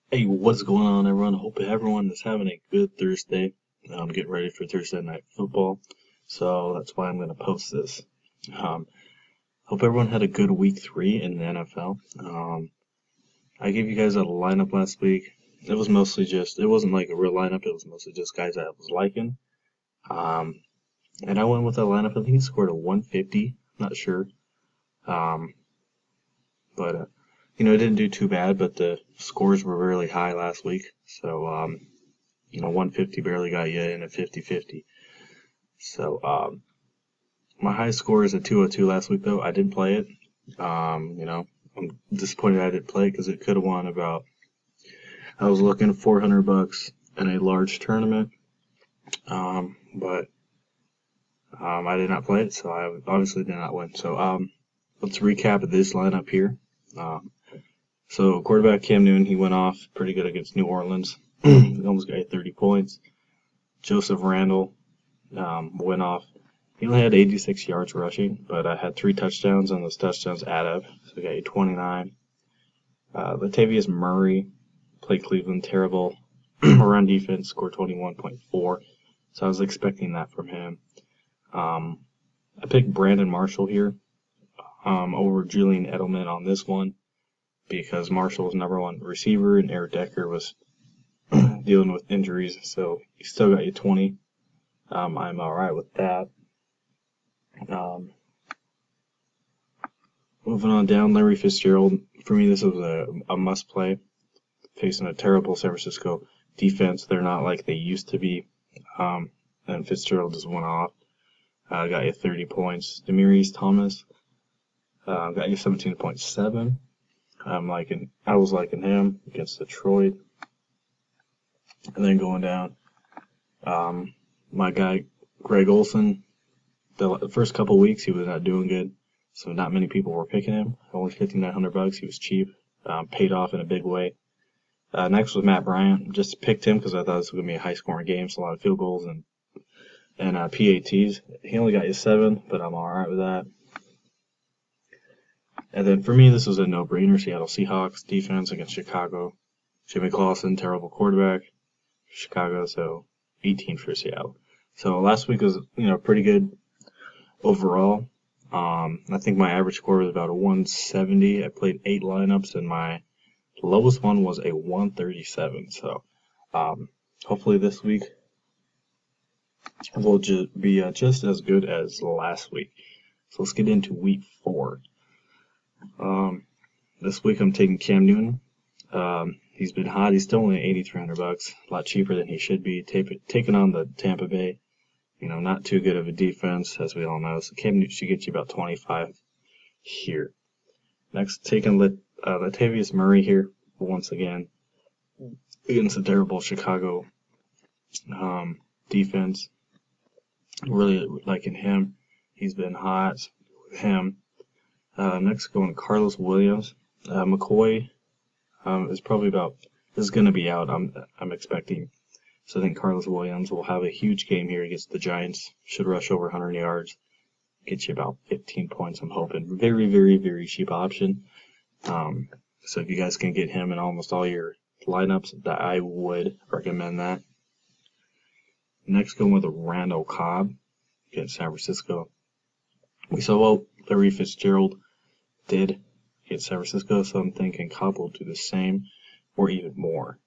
Hey, what's going on, everyone? Hope everyone is having a good Thursday. I'm getting ready for Thursday night football, so that's why I'm going to post this. Um, Hope everyone had a good week 3 in the NFL. I gave you guys a lineup last week. It was mostly just, it wasn't like a real lineup, it was mostly just guys that I was liking. Um, and I went with that lineup. I think he scored a 150, not sure. Um, but it didn't do too bad, but the scores were really high last week. So, 150 barely got you in a 50-50. So, my highest score is a 202 last week, though. I didn't play it. I'm disappointed I didn't play it because it could have won about, I was looking at $400 in a large tournament. But I did not play it, so I obviously did not win. So, let's recap this lineup here. Um, so, quarterback Cam Newton, he went off pretty good against New Orleans. He almost got 30 points. Joseph Randall went off. He only had 86 yards rushing, but I had 3 touchdowns, and those touchdowns add up. So we got a 29. Latavius Murray played Cleveland terrible. Run defense scored 21.4, so I was expecting that from him. I picked Brandon Marshall here over Julian Edelman on this one because Marshall was number one receiver and Eric Decker was dealing with injuries, so he still got you 20. I'm all right with that. Um, Moving on down, Larry Fitzgerald. For me, this was a must play. Facing a terrible San Francisco defense. They're not like they used to be. And Fitzgerald just went off. Got you 30 points. Demaryius Thomas got you 17.7. I was liking him against Detroit. And then going down, my guy Greg Olson. The first couple weeks he was not doing good, so not many people were picking him. Only $5,900. He was cheap, paid off in a big way. Next was Matt Bryant. Just picked him because I thought this was gonna be a high-scoring game, so a lot of field goals and PATs. He only got you 7, but I'm all right with that. And then for me, this was a no-brainer. Seattle Seahawks defense against Chicago. Jimmy Clausen, terrible quarterback. Chicago, so 18 for Seattle. So last week was pretty good overall. I think my average score was about a 170. I played 8 lineups, and my lowest one was a 137. So hopefully this week will be just as good as last week. So let's get into week 4. This week I'm taking Cam Newton. He's been hot. He's still only $8,300, a lot cheaper than he should be. Taking on the Tampa Bay. Not too good of a defense, as we all know. So Cam Newton should get you about 25 here. Next, taking Latavius Murray here once again against the terrible Chicago defense. Really liking him. He's been hot with him. Next, going Carlos Williams. McCoy is probably is going to be out. I'm expecting. So I think Carlos Williams will have a huge game here against the Giants. Should rush over 100 yards. Get you about 15 points, I'm hoping. Very, very, very cheap option. So if you guys can get him in almost all your lineups, that I would recommend that. Next, going with Randall Cobb against San Francisco. We saw what Larry Fitzgerald did against San Francisco, so I'm thinking Cobb will do the same or even more.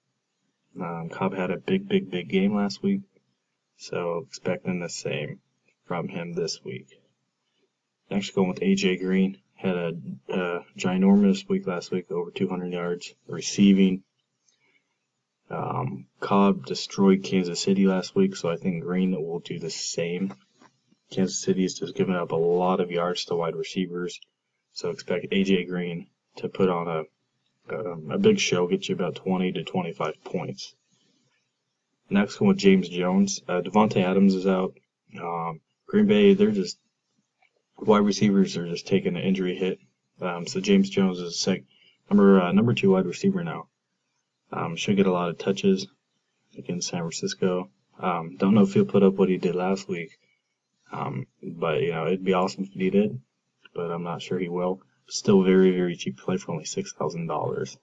Cobb had a big game last week, so expecting the same from him this week. Next, going with A.J. Green. Had a ginormous week last week, over 200 yards receiving. Cobb destroyed Kansas City last week, so I think Green will do the same. Kansas City is just giving up a lot of yards to wide receivers, so expect A.J. Green to put on a big show, get you about 20 to 25 points. Next one with James Jones. Devontae Adams is out. Green Bay, wide receivers are just taking an injury hit. So James Jones is number 2 wide receiver now. Should get a lot of touches against San Francisco. Don't know if he'll put up what he did last week. But it'd be awesome if he did. But I'm not sure he will. Still very, very cheap to play for only $6,000.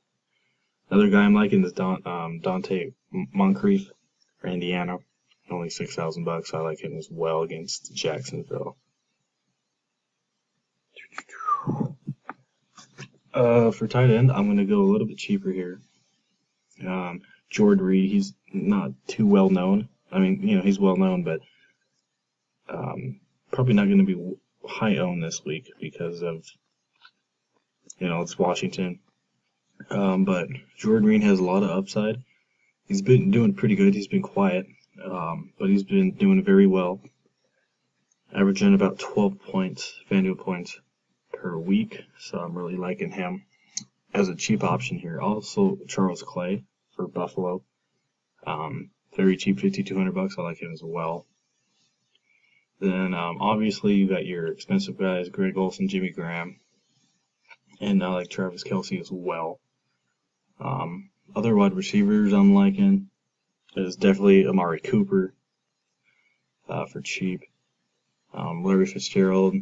Another guy I'm liking is Dante Moncrief for Indiana. Only $6,000. I like him as well against Jacksonville. For tight end, I'm going to go a little bit cheaper here. Jordan Reed, he's not too well known. I mean, he's well known, but probably not going to be high owned this week because of, it's Washington. But Jordan Reed has a lot of upside. He's been doing pretty good. He's been quiet, but he's been doing very well, averaging about 12 points, Fanduel points per week. So I'm really liking him as a cheap option here. Also, Charles Clay for Buffalo, very cheap, $5,200. I like him as well. Then obviously you got your expensive guys, Greg Olsen, Jimmy Graham, and I like Travis Kelce as well. Other wide receivers I'm liking is definitely Amari Cooper for cheap. Larry Fitzgerald,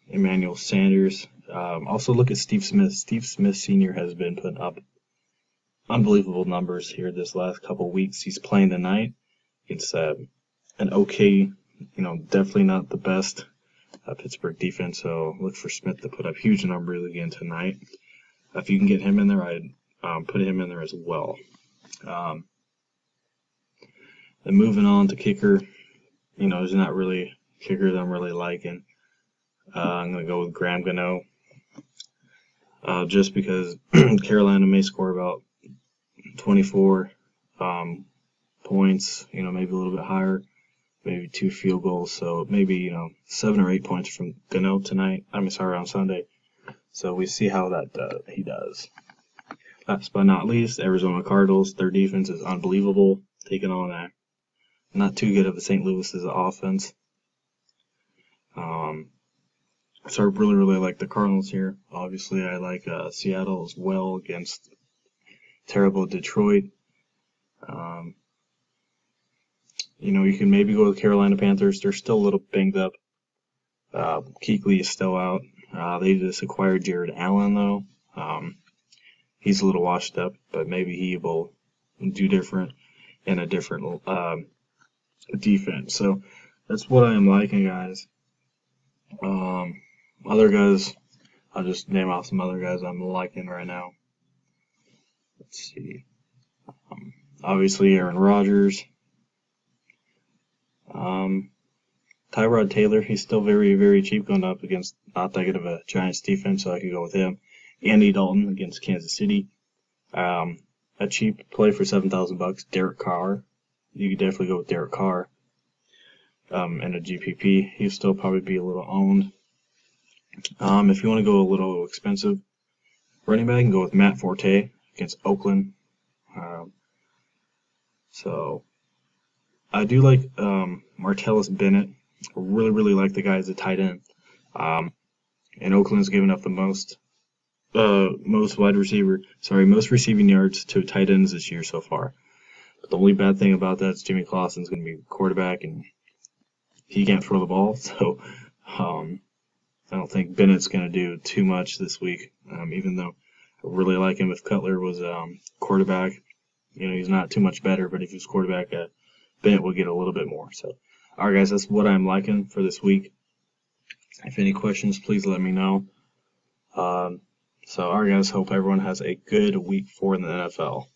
Emmanuel Sanders. Also look at Steve Smith. Steve Smith Sr. has been putting up unbelievable numbers here this last couple weeks. He's playing tonight. It's an okay, definitely not the best Pittsburgh defense, so look for Smith to put up huge numbers again tonight. If you can get him in there, I'd put him in there as well. Then moving on to kicker, there's not really a kicker that I'm really liking. I'm going to go with Graham Gano, just because Carolina may score about 24 points, maybe a little bit higher, maybe 2 field goals, so maybe 7 or 8 points from Gano tonight. On Sunday. So we see how that he does. Last but not least, Arizona Cardinals. Their defense is unbelievable, taking on that not too good of a St. Louis's offense. So I really like the Cardinals here. Obviously, I like Seattle as well against terrible Detroit. You can maybe go with Carolina Panthers. They're still a little banged up. Kuechly is still out. They just acquired Jared Allen, though. He's a little washed up, but maybe he will do different in a different defense. So that's what I am liking, guys. Other guys, I'll just name off some other guys I'm liking right now. Let's see. Obviously, Aaron Rodgers. Tyrod Taylor, he's still very, very cheap going up against not that good of a Giants defense, so I could go with him. Andy Dalton against Kansas City. A cheap play for $7,000. Derek Carr. You could definitely go with Derek Carr. And a GPP. He'll still probably be a little owned. If you want to go a little expensive running back, you can go with Matt Forte against Oakland. So I do like Martellus Bennett. Really like the guy as a tight end. And Oakland's given up the most receiving yards to tight ends this year so far. But the only bad thing about that is Jimmy Clausen's going to be quarterback, and he can't throw the ball. So I don't think Bennett's going to do too much this week. Even though I really like him if Cutler was quarterback. He's not too much better, but if he's quarterback, Bennett will get a little bit more. So, all right, guys, that's what I'm liking for this week. If any questions, please let me know. So, all right, guys, hope everyone has a good week 4 in the NFL.